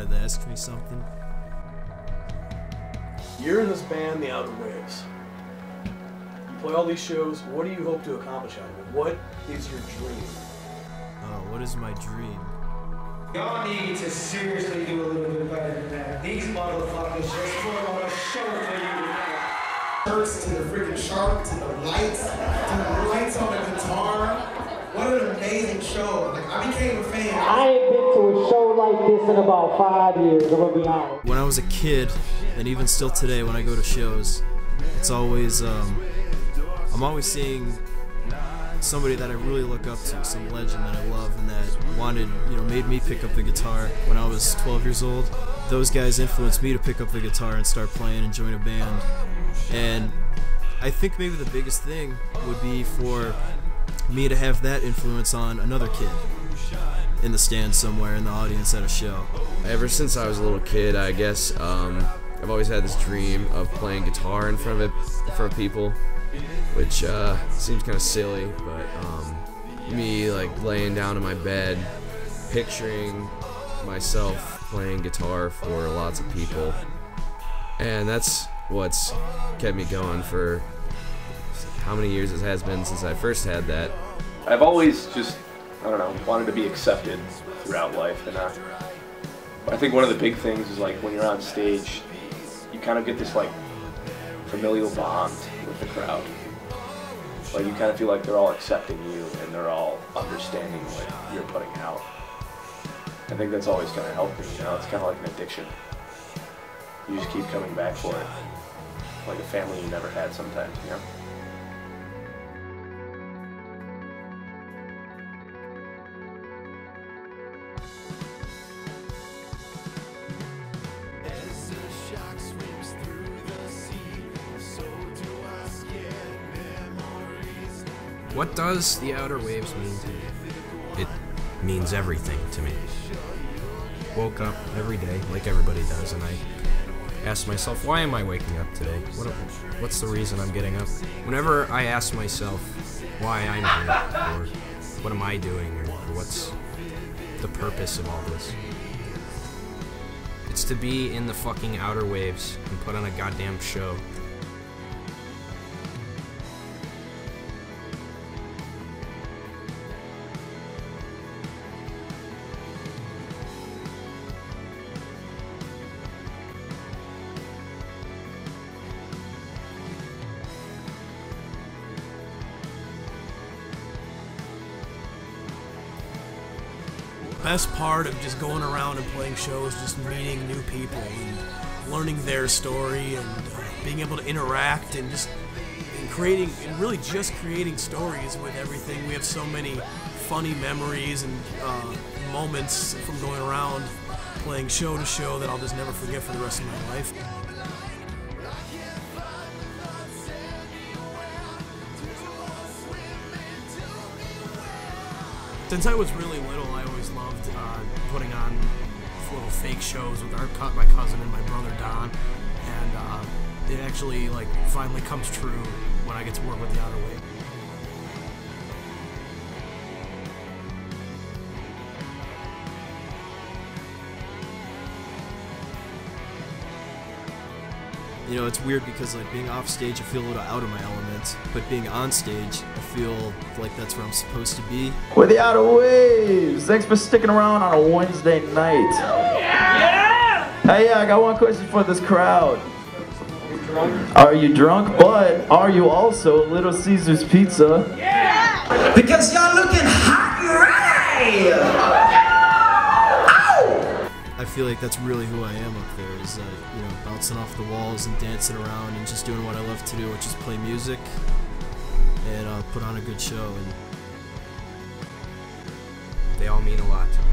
wanted to ask me something. You're in this band, The Outer Waves. You play all these shows. What do you hope to accomplish out of it? What is your dream? What is my dream? Y'all need to seriously do a little bit better than that. These motherfuckers just put on a show for you. Shirts to the freaking shark, to the lights on the guitar. What an amazing show. Like, I became a fan. I ain't been to a show like this in about 5 years, I'm gonna be honest. When I was a kid, and even still today when I go to shows, it's always, I'm always seeing somebody that I really look up to, some legend that I love and that wanted, made me pick up the guitar when I was 12 years old. Those guys influenced me to pick up the guitar and start playing and join a band. And I think maybe the biggest thing would be for me to have that influence on another kid in the stands somewhere, in the audience at a show. Ever since I was a little kid, I guess, I've always had this dream of playing guitar in front of people, which seems kind of silly, but me like laying down in my bed, picturing myself playing guitar for lots of people, and that's what's kept me going for how many years it has been since I first had that. I've always just, I don't know, wanted to be accepted throughout life, and I think one of the big things is like when you're on stage, you kind of get this like familial bond with the crowd. Like you kind of feel like they're all accepting you and they're all understanding what you're putting out. I think that's always kind of helped me, it's kind of like an addiction. You just keep coming back for it. Like a family you never had sometimes, What does the Outer Waves mean to me? It means everything to me. Woke up every day, like everybody does, and I asked myself, why am I waking up today? What's the reason I'm getting up? Whenever I ask myself why I'm here, or what am I doing, or what's the purpose of all this, it's to be in the fucking Outer Waves and put on a goddamn show. Best part of just going around and playing shows, just meeting new people and learning their story and being able to interact and creating and really just creating stories with everything. We have so many funny memories and moments from going around playing show to show that I'll just never forget for the rest of my life. Since I was really little, I always loved putting on little fake shows with my cousin and my brother Don, and it actually finally comes true when I get to work with the Outer Waves. It's weird because being off stage I feel a little out of my element, but being on stage I feel like that's where I'm supposed to be. We're the Outer Waves! Thanks for sticking around on a Wednesday night. Yeah! Hey, I got one question for this crowd. Are you drunk? But are you also Little Caesar's Pizza? Yeah! Because y'all looking hot and ready! I feel like that's really who I am up there, is bouncing off the walls and dancing around and just doing what I love to do, which is play music and put on a good show. And they all mean a lot to me,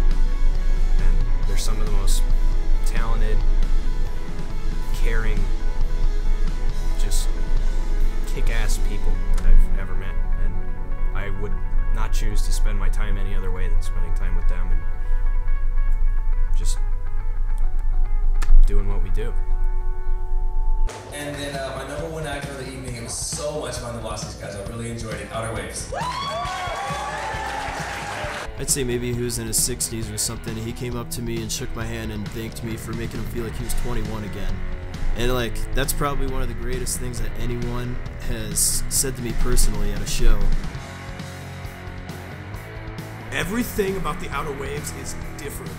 and they're some of the most talented, caring, just kick-ass people that I've ever met, and I would not choose to spend my time any other way than spending time with them and just doing what we do. And then my #1 act of the evening, it was so much fun to watch these guys. I really enjoyed it. Outer Waves. I I'd say maybe he was in his 60s or something. He came up to me and shook my hand and thanked me for making him feel like he was 21 again. And like, that's probably one of the greatest things that anyone has said to me personally at a show. Everything about the Outer Waves is different.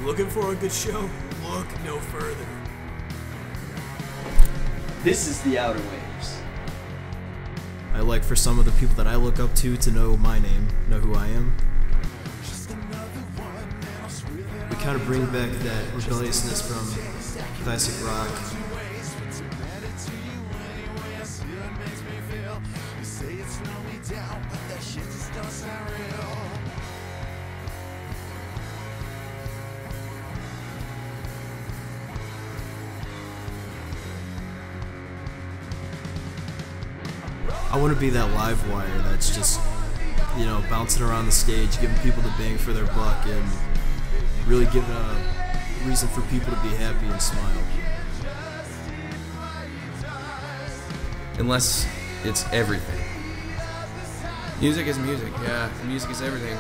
Looking for a good show? Look no further. This is the Outer Waves. I like for some of the people that I look up to know my name, know who I am. We kind of bring back that rebelliousness from classic rock. I want to be that live wire that's just, you know, bouncing around the stage, giving people the bang for their buck, and really giving a reason for people to be happy and smile. Unless it's everything. Music is music, yeah. Music is everything.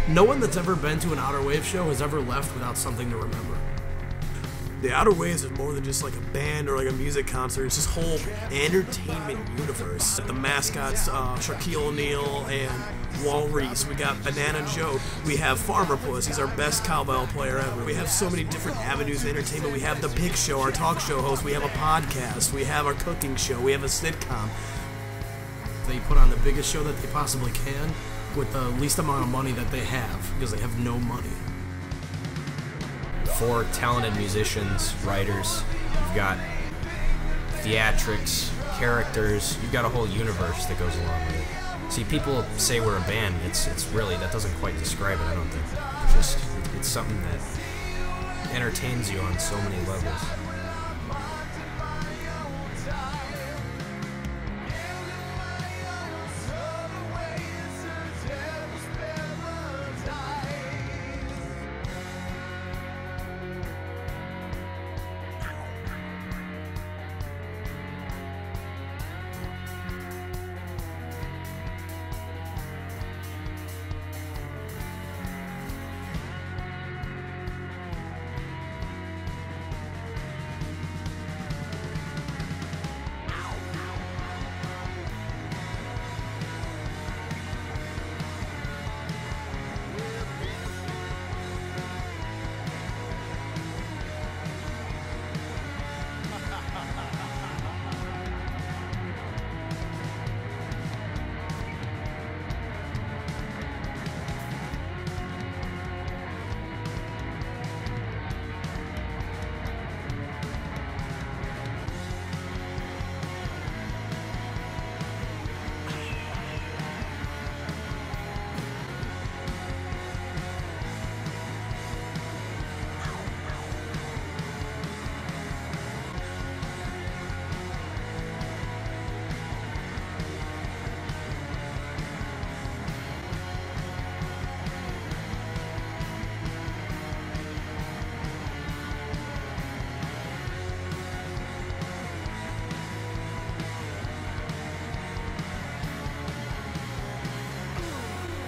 No one that's ever been to an Outer Wave show has ever left without something to remember. The Outer Waves is more than just like a band or like a music concert. It's this whole entertainment universe. The mascots, Shaquille O'Neal and Wall Reese. We got Banana Joe. We have Farmer Puss. He's our best cowbell player ever. We have so many different avenues of entertainment. We have the Pig Show, our talk show host. We have a podcast. We have our cooking show. We have a sitcom. They put on the biggest show that they possibly can with the least amount of money that they have, because they have no money. For talented musicians, writers, you've got theatrics, characters, you've got a whole universe that goes along with it. See, people say we're a band, it's really, that doesn't quite describe it, I don't think. It's something that entertains you on so many levels.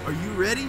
Are you ready?